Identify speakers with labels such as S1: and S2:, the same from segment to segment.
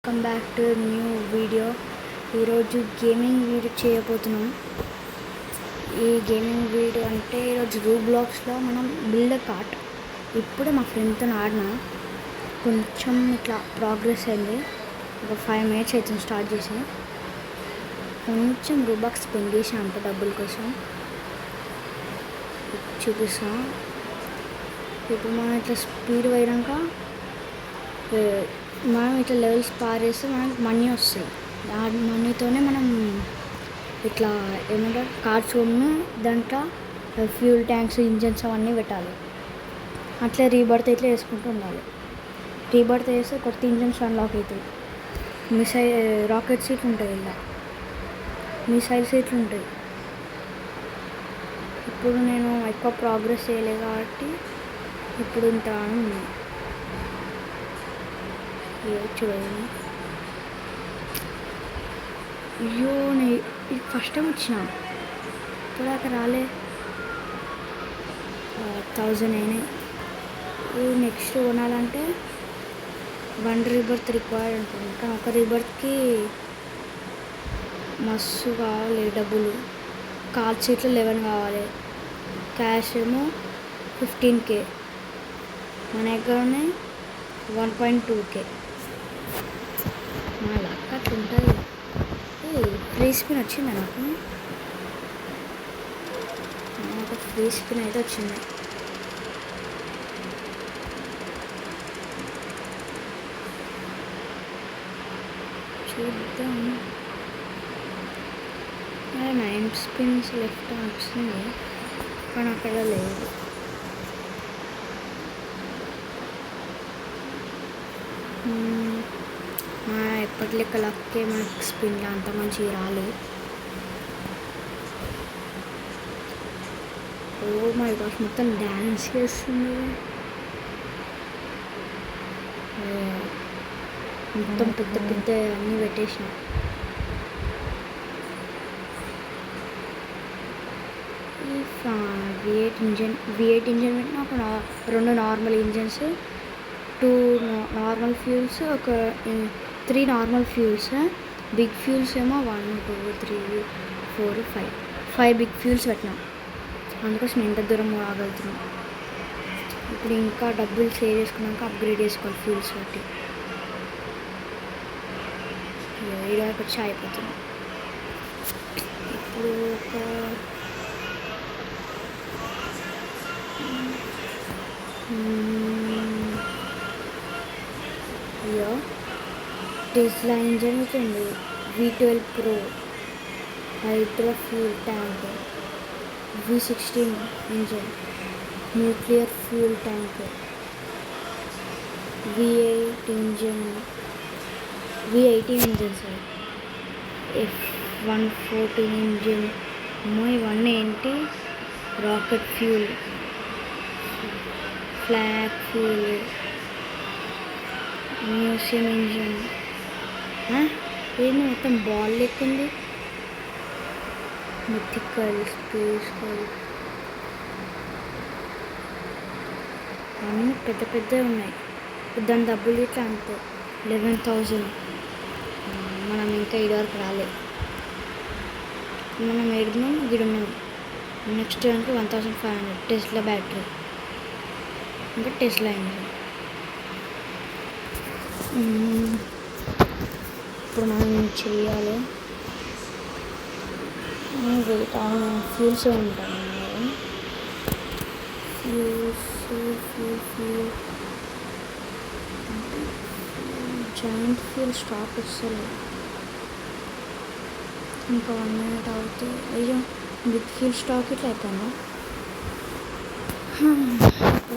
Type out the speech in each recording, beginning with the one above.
S1: Welcome back to new video. ఈరోజు gaming video చేయబోతున్నాం. ఈ గేమింగ్ వీడియో అంటే ఈరోజు రూబ్లాక్స్లో మనం బిల్డ్ కార్ట్ ఇప్పుడే మా ఫ్రెండ్తో ఆడిన కొంచెం ఇట్లా ప్రోగ్రెస్ అయింది. ఒక 5 minutes అవుతుంది స్టార్ట్ చేసి. కొంచెం రూబాక్స్ స్పెండ్ చేసాం అంత డబ్బుల కోసం చూపిస్తాం. ఇప్పుడు మనం ఇట్లా స్పీడ్ పోయినాక మనం ఇట్లా లెవెల్స్ పారేస్తే మనకి మనీ వస్తాయి. ఆ మనీతోనే మనం ఇట్లా ఏమంటారు కార్డ్స్ కొన్ని దాంట్లో ఫ్యూల్ ట్యాంక్స్ ఇంజన్స్ అవన్నీ పెట్టాలి. అట్లా రీబర్త్ ఇట్లా వేసుకుంటూ ఉండాలి. రీబర్త్ వేస్తే కొత్త ఇంజన్స్ అన్లాక్ అవుతాయి. రాకెట్ సీట్లు ఉంటాయి, ఇలా మిసైల్ సీట్లు ఉంటాయి. ఇప్పుడు నేను ఎక్కువ ప్రోగ్రెస్ చేయలేదు కాబట్టి ఇప్పుడు ఇంత ఉంది. చూడండి, అయ్యో నేను ఫస్ట్ టైం వచ్చిన, ఇప్పుడు దాకా రాలే. 1000 అయినాయి. నెక్స్ట్ కొనాలంటే 1 రీబర్త్ రిక్వైర్డ్ ఉంటుంది. కానీ ఒక రీబర్త్కి మస్తు కావాలి డబ్బులు. కార్డ్ సీట్లు 11 కావాలి, క్యాష్ ఏమో 15K, మన దగ్గరనే 1.2K. మా లక్ అట్లా ఉంటుంది. ఫ్రీ స్పిన్ వచ్చింది నాకు, ఫ్రీ స్పిన్ అయితే వచ్చింది. చూద్దాం. 9 స్పిన్స్ లెఫ్ట్ వచ్చింది, కానీ అక్కడ లేదు. ఎప్పటి లెక్క లక్కే మనకి స్పిన్లో అంత మంచిగా రాలేదు. ఓ మై గాడ్, మొత్తం డ్యాన్స్ చేస్తుంది. మొత్తం పెద్ద పెద్ద అన్నీ పెట్టేసిన. V8 ఇంజన్ పెట్టిన, ఒక 2 నార్మల్ ఇంజన్స్, 2 నార్మల్ ఫ్యూల్స్, ఒక 3 నార్మల్ ఫ్యూల్స్. బిగ్ ఫ్యూల్స్ ఏమో 1 2 3 4 5 బిగ్ ఫ్యూల్స్ పెట్టినాం. అందుకోసం ఎంత దూరం రాగలుగుతున్నాం. ఇప్పుడు ఇంకా డబ్బులు సేవ్ చేసుకున్నాక అప్గ్రేడ్ చేసుకోవాలి ఫ్యూల్స్ బట్టి. ఇలాగ వచ్చి అయిపోతుంది. ఇప్పుడు ఒక అయ్యో టెస్లా ఇంజన్ ఉంటుంది, V12 Pro, hydra fuel tank, V16 engine, nuclear fuel tank, V8 engine, V18 engine sir, F114 engine. ఇవన్నీ ఏంటి? Rocket fuel, flag fuel, museum engine. ఏంటి మొత్తం బాల్ లెక్కుంది. మిథికల్, స్పేస్కల్, అన్నీ పెద్ద పెద్దవి ఉన్నాయి. దాని డబ్బులు ఇట్లా అంతే 11,000. మనం ఇంకా ఇది వరకు రాలే. మనం ఏడున్నాం, గిడున్నాం. నెక్స్ట్ అంటే 1500 టెస్లా బ్యాటరీ, ఇంకా టెస్లా ఇంజన్. ఇప్పుడు మనం చేయాలి ఫ్యూల్స్ ఉంటాయి. జాయింట్ ఫ్యూల్ స్టాక్ వస్తుంది. ఇంకా 1 minute అవుతే అయ్యో బిగ్ ఫ్యూల్ స్టాక్ ఇట్లా అయిపోయిందా.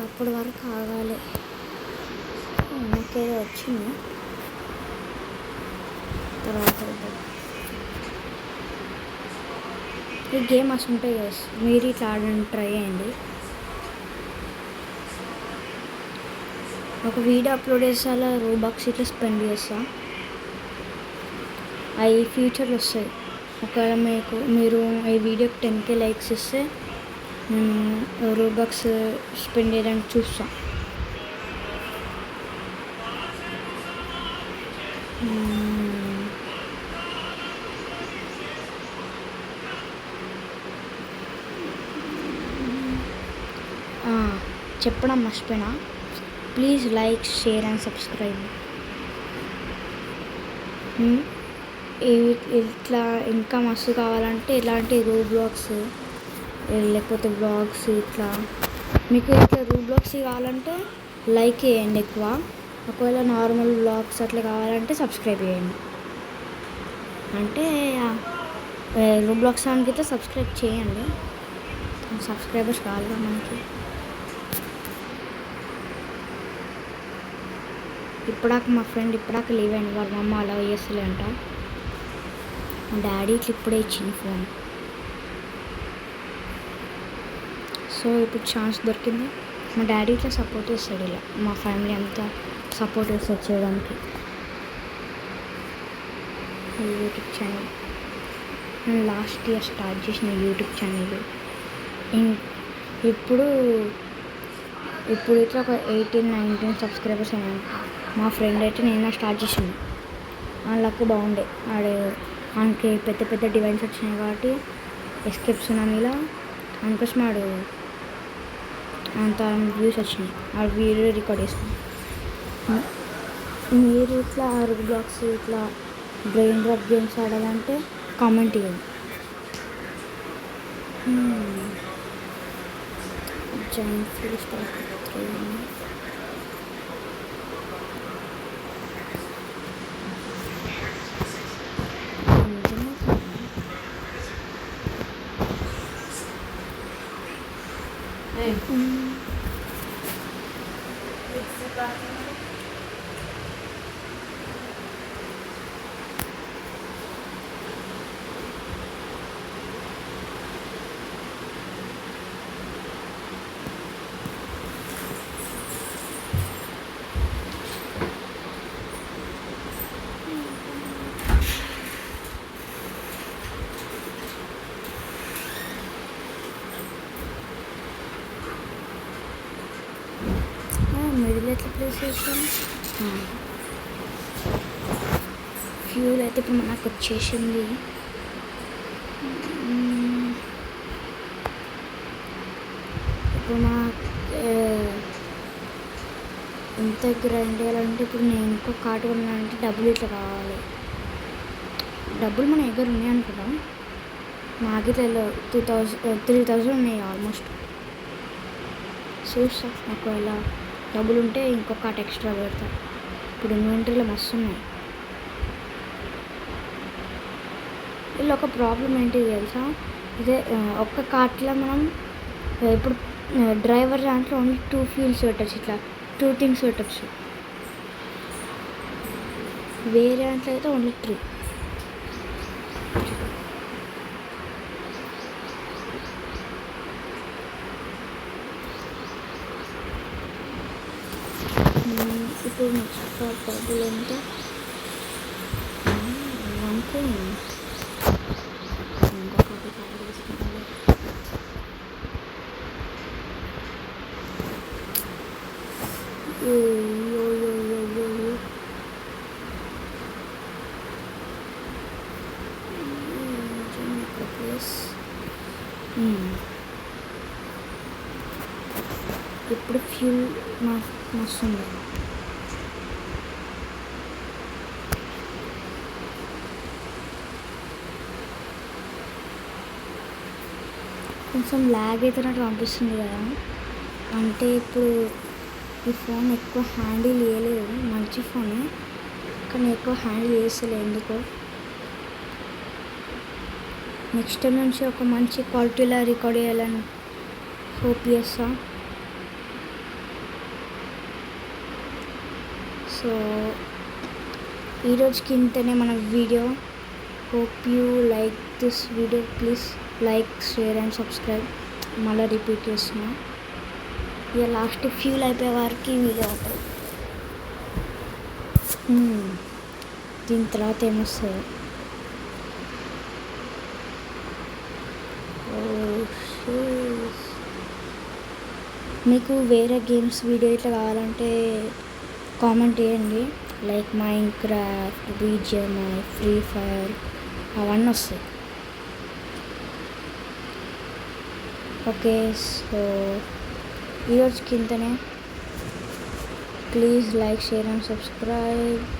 S1: అప్పటి వరకు ఆగాలి. నాకేదో వచ్చింది తర్వాత. ఈ గేమ్ అసలు ఉంటాయి కదా, మీరు ఇట్లా ఆడడానికి ట్రై చేయండి. ఒక వీడియో అప్లోడ్ చేస్తే అలా రూబాక్స్ ఇట్లా స్పెండ్ చేస్తా. అవి ఫ్యూచర్లో వస్తాయి. ఒకవేళ మీరు ఈ వీడియోకి 10K లైక్స్ ఇస్తే నేను రూబాక్స్ స్పెండ్ చేయడానికి చూస్తాను. మ్మ్. ఆ, చెప్పడం మర్చిపోయినా, please like, share and subscribe. ఇట్లా ఇంకా మస్తు కావాలంటే ఇలాంటి రూబ్లాక్స్ లేకపోతే బ్లాగ్స్ ఇట్లా మీకు ఇట్లా రూబ్లాక్స్ కావాలంటే లైక్ చేయండి ఎక్కువ. ఒకవేళ నార్మల్ బ్లాగ్స్ అట్లా కావాలంటే సబ్స్క్రైబ్ చేయండి. అంటే రూబ్లాక్స్ దానికి ఇట్లా సబ్స్క్రైబ్ చేయండి. సబ్స్క్రైబర్స్ కావాలిగా మనకి. ఇప్పటిదాకా మా ఫ్రెండ్ లీవ్ అయింది, వాళ్ళ మమ్మ అలా చేస్తలే అంట. మా డాడీ ఇట్లా ఇప్పుడే ఇచ్చింది ఫోన్. సో ఇప్పుడు ఛాన్స్ దొరికింది. మా డాడీ ఇట్లా సపోర్ట్ చేస్తాడు, ఇలా మా ఫ్యామిలీ అంతా సపోర్ట్ చేస్తారు చేయడానికి. యూట్యూబ్ ఛానల్ నేను లాస్ట్ ఇయర్ స్టార్ట్ చేసిన యూట్యూబ్ ఛానల్. ఇప్పుడు ఇట్లా ఒక 18-19 సబ్స్క్రైబర్స్ అయినాను. మా ఫ్రెండ్ అయితే నేను స్టార్ట్ చేసింది. వాళ్ళకు బాగుండే ఆయనకి పెద్ద పెద్ద డివైన్స్ వచ్చినాయి కాబట్టి ఎస్కేప్ సునామీలో అందుకోసం అంత వ్యూస్ వచ్చినాయి. ఆ వీడియో రికార్డ్ చేసినాయి. మీరు ఇట్లా రూబ్లాక్స్ ఇట్లా బ్రెయిన్ డ్రాప్ గేమ్స్ ఆడాలంటే కామెంట్ ఇవ్వండి. జాయింట్ ఫీల్ స్టార్ట్ మిడిల్ ఎట్లా ప్లేస్ చేస్తాను. ఫ్యూల్ అయితే ఇప్పుడు మనకు వచ్చేసింది. ఇప్పుడు మా ఎంత గ్రైండ్ చేయాలంటే ఇప్పుడు నేను ఇంకో కార్డు కొన్నానంటే డబ్బులు ఇట్లా కావాలి. డబ్బులు మన దగ్గర ఉన్నాయి అనుకుంటాం. నాకు ఇట్లా 3,000 ఉన్నాయి ఆల్మోస్ట్. చూస్తా ఒకవేళ డబ్బులు ఉంటే ఇంకొక కార్ట్ ఎక్స్ట్రా పెడతా. ఇప్పుడు ఇన్వెంటరీలో మస్తు ఉన్నాయి. వీళ్ళు ఒక ప్రాబ్లం ఏంటి తెలుసా, ఇదే ఒక్క కార్ట్లో మనం ఇప్పుడు డ్రైవర్ దాంట్లో ఓన్లీ 2 ఫ్యూల్స్ పెట్టచ్చు, ఇట్లా 2 థింగ్స్ పెట్టచ్చు. వేరే దాంట్లో అయితే ఓన్లీ 3. ఇప్పుడు నెక్స్ట్ డబ్బులు ఎంత అంటే ఇంకొకటి కార్డు తీసుకున్నాను. ఇప్పుడు ఫ్యూల్ మస్తు ఉంది. కొంచెం ల్యాగ్ అవుతున్నట్టు అనిపిస్తుంది కదా, అంటే ఇప్పుడు ఈ ఫోన్ ఎక్కువ హ్యాండిల్ చేయలేదు. మంచి ఫోనే కానీ ఎక్కువ హ్యాండిల్ చేస్తలేదు ఎందుకో. నెక్స్ట్ టైం నుంచి ఒక మంచి క్వాలిటీలో రికార్డ్ చేయాలని హోప్ చేస్తా. సో ఈరోజుకి ఇంతనే మన video. Hope you like this video. Please like, share and subscribe. మళ్ళీ రిపీట్ చేస్తున్నా, ఇక లాస్ట్ ఫ్యూల్ అయిపోయే వారికి వీడియో ఉంటుంది. దీని తర్వాత ఏమొస్తుంది, మీకు వేరే గేమ్స్ వీడియో ఇట్లా కావాలంటే కామెంట్ చేయండి. Like Minecraft, BGMI, Free Fire అవన్నీ వస్తాయి. ఓకే, సో ఈరోజుకి ఇంతనే. Please like, share and subscribe.